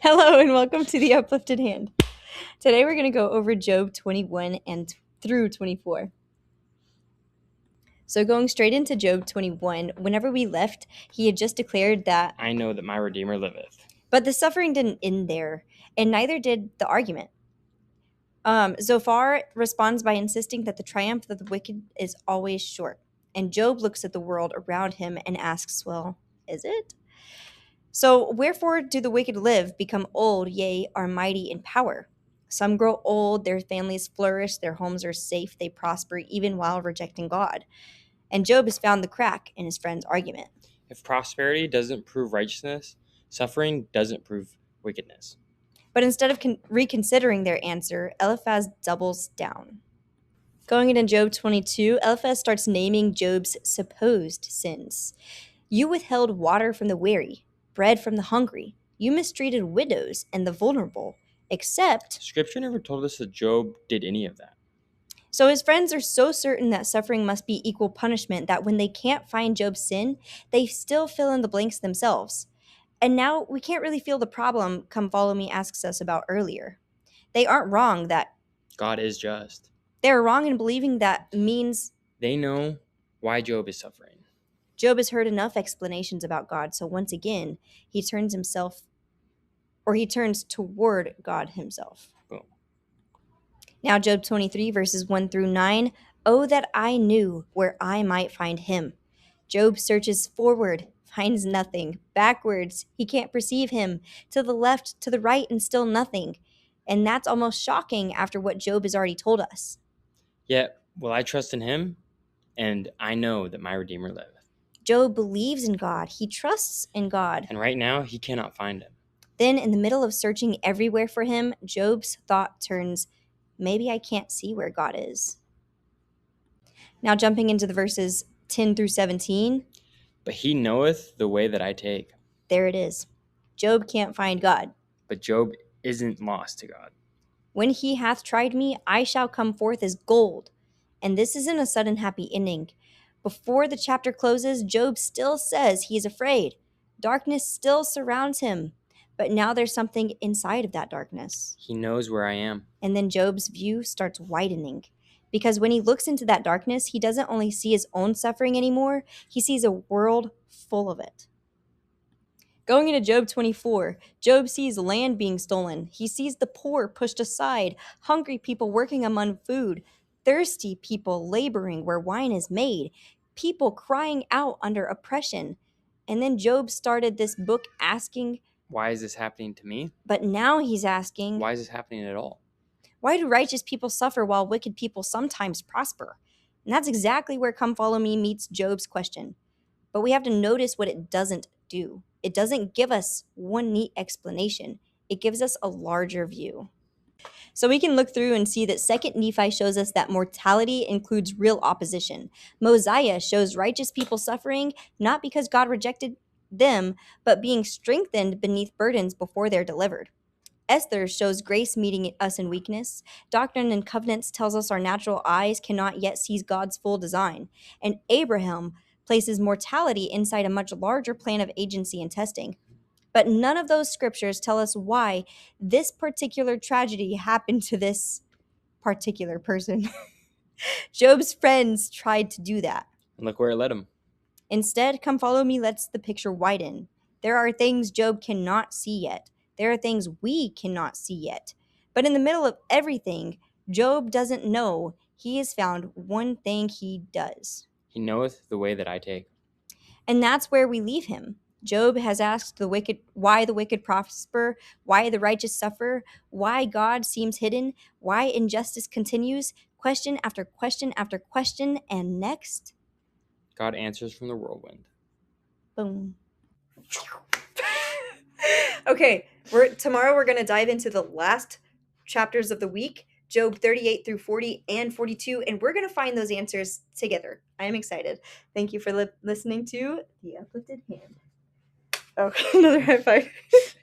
Hello and welcome to the Uplifted Hand. Today we're going to go over Job 21 and through 24. So going straight into Job 21, whenever we left, he had just declared that, I know that my Redeemer liveth. but the suffering didn't end there, and neither did the argument. Zophar responds by insisting that the triumph of the wicked is always short, and Job looks at the world around him and asks, well, is it? So wherefore do the wicked live, become old, yea, are mighty in power? Some grow old, their families flourish, their homes are safe, they prosper even while rejecting God. And Job has found the crack in his friend's argument. If prosperity doesn't prove righteousness, suffering doesn't prove wickedness. But instead of reconsidering their answer, Eliphaz doubles down. Going into Job 22, Eliphaz starts naming Job's supposed sins. You withheld water from the weary, bread from the hungry. You mistreated widows and the vulnerable, except... Scripture never told us that Job did any of that. So his friends are so certain that suffering must be equal punishment that when they can't find Job's sin, they still fill in the blanks themselves. And now we can't really feel the problem Come Follow Me asks us about earlier. They aren't wrong that God is just. they're wrong in believing that means They know why Job is suffering. Job has heard enough explanations about God, so once again, he turns toward God himself. Boom. Now, Job 23, verses 1 through 9. Oh, that I knew where I might find him. Job searches forward, finds nothing. Backwards, he can't perceive him. To the left, to the right, and still nothing. And that's almost shocking after what Job has already told us. Yet will I trust in him, and I know that my Redeemer liveth. Job believes in God. He trusts in God. And right now, he cannot find him. Then, in the middle of searching everywhere for him, Job's thought turns, maybe I can't see where God is. Now, jumping into the verses 10 through 17. But he knoweth the way that I take. There it is. Job can't find God. But Job isn't lost to God. When he hath tried me, I shall come forth as gold. And this isn't a sudden happy ending. Before the chapter closes, Job still says he is afraid. Darkness still surrounds him. But now there's something inside of that darkness. He knows where I am. And then Job's view starts widening. Because when he looks into that darkness, he doesn't only see his own suffering anymore, he sees a world full of it. Going into Job 24, Job sees land being stolen. He sees the poor pushed aside, hungry people working among food, thirsty people laboring where wine is made, people crying out under oppression. And then Job started this book asking, why is this happening to me? But now he's asking, why is this happening at all? Why do righteous people suffer while wicked people sometimes prosper? And that's exactly where Come Follow Me meets Job's question. But we have to notice what it doesn't do. It doesn't give us one neat explanation. It gives us a larger view. So we can look through and see that 2nd Nephi shows us that mortality includes real opposition. Mosiah shows righteous people suffering not because God rejected them, but being strengthened beneath burdens before they're delivered. Esther shows grace meeting us in weakness. Doctrine and Covenants tells us our natural eyes cannot yet seize God's full design. And Abraham places mortality inside a much larger plan of agency and testing. But none of those scriptures tell us why this particular tragedy happened to this particular person. Job's friends tried to do that. And look where it led him. Instead, Come Follow Me lets the picture widen. There are things Job cannot see yet. There are things we cannot see yet. But in the middle of everything, Job doesn't know he has found one thing he does. He knoweth the way that I take. And that's where we leave him. Job has asked the wicked why the wicked prosper, why the righteous suffer, why God seems hidden, why injustice continues, question after question after question, and next, God answers from the whirlwind. Boom. Okay, tomorrow we're going to dive into the last chapters of the week, Job 38 through 40 and 42, and we're going to find those answers together. I am excited. Thank you for listening to The Uplifted Hand. Oh, another high five.